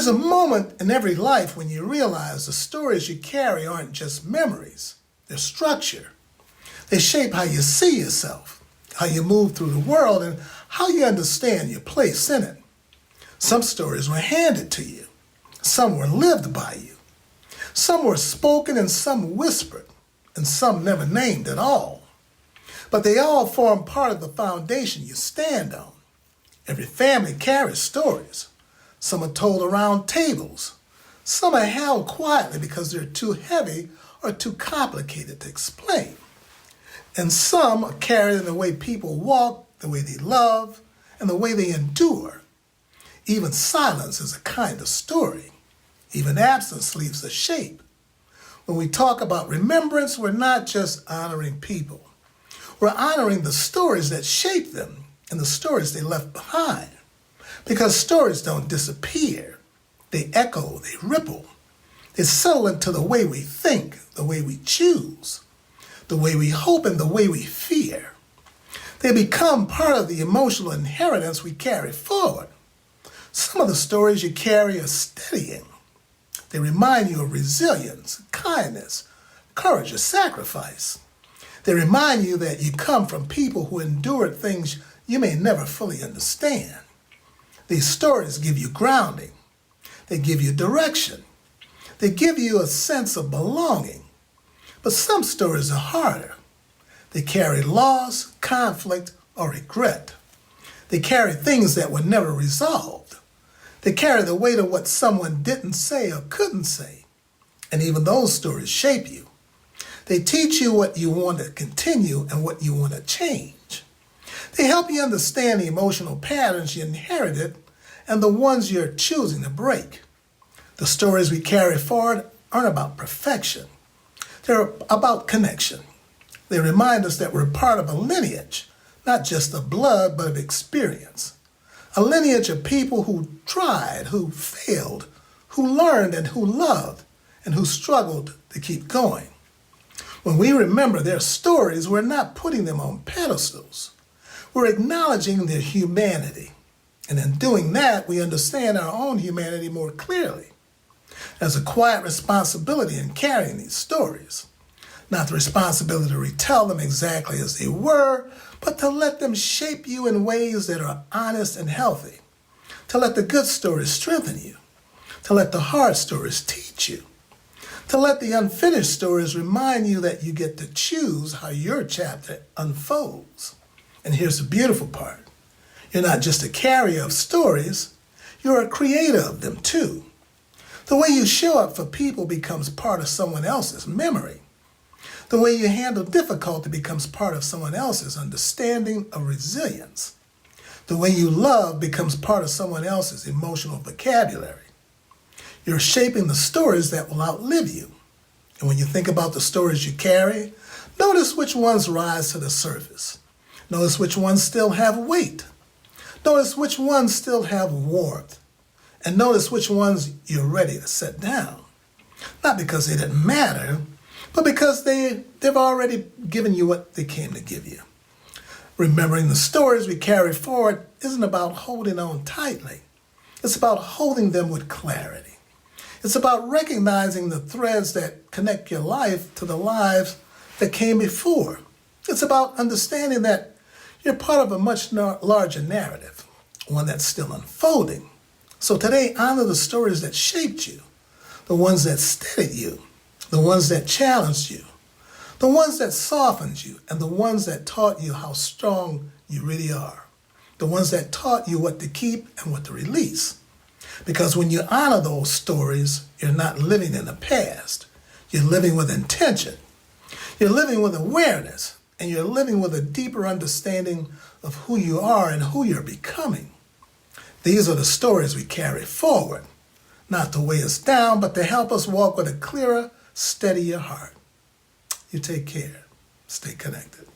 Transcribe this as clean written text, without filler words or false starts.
There's a moment in every life when you realize the stories you carry aren't just memories, they're structure. They shape how you see yourself, how you move through the world, and how you understand your place in it. Some stories were handed to you, some were lived by you, some were spoken and some whispered, and some never named at all. But they all form part of the foundation you stand on. Every family carries stories. Some are told around tables. Some are held quietly because they're too heavy or too complicated to explain. And some are carried in the way people walk, the way they love, and the way they endure. Even silence is a kind of story. Even absence leaves a shape. When we talk about remembrance, we're not just honoring people. We're honoring the stories that shaped them and the stories they left behind. Because stories don't disappear. They echo, they ripple. They settle into the way we think, the way we choose, the way we hope, and the way we fear. They become part of the emotional inheritance we carry forward. Some of the stories you carry are steadying. They remind you of resilience, kindness, courage, or sacrifice. They remind you that you come from people who endured things you may never fully understand. These stories give you grounding. They give you direction. They give you a sense of belonging. But some stories are harder. They carry loss, conflict, or regret. They carry things that were never resolved. They carry the weight of what someone didn't say or couldn't say. And even those stories shape you. They teach you what you want to continue and what you want to change. They help you understand the emotional patterns you inherited and the ones you're choosing to break. The stories we carry forward aren't about perfection. They're about connection. They remind us that we're part of a lineage, not just of blood, but of experience. A lineage of people who tried, who failed, who learned and who loved, and who struggled to keep going. When we remember their stories, we're not putting them on pedestals. We're acknowledging their humanity. And in doing that, we understand our own humanity more clearly. There's a quiet responsibility in carrying these stories. Not the responsibility to retell them exactly as they were, but to let them shape you in ways that are honest and healthy. To let the good stories strengthen you. To let the hard stories teach you. To let the unfinished stories remind you that you get to choose how your chapter unfolds. And here's the beautiful part. You're not just a carrier of stories, you're a creator of them too. The way you show up for people becomes part of someone else's memory. The way you handle difficulty becomes part of someone else's understanding of resilience. The way you love becomes part of someone else's emotional vocabulary. You're shaping the stories that will outlive you. And when you think about the stories you carry, notice which ones rise to the surface. Notice which ones still have weight. Notice which ones still have warmth. And notice which ones you're ready to set down. Not because they didn't matter, but because they've already given you what they came to give you. Remembering the stories we carry forward isn't about holding on tightly. It's about holding them with clarity. It's about recognizing the threads that connect your life to the lives that came before. It's about understanding that you're part of a much larger narrative, one that's still unfolding. So today, honor the stories that shaped you, the ones that steadied you, the ones that challenged you, the ones that softened you, and the ones that taught you how strong you really are, the ones that taught you what to keep and what to release. Because when you honor those stories, you're not living in the past. You're living with intention. You're living with awareness, and you're living with a deeper understanding of who you are and who you're becoming. These are the stories we carry forward, not to weigh us down, but to help us walk with a clearer, steadier heart. You take care. Stay connected.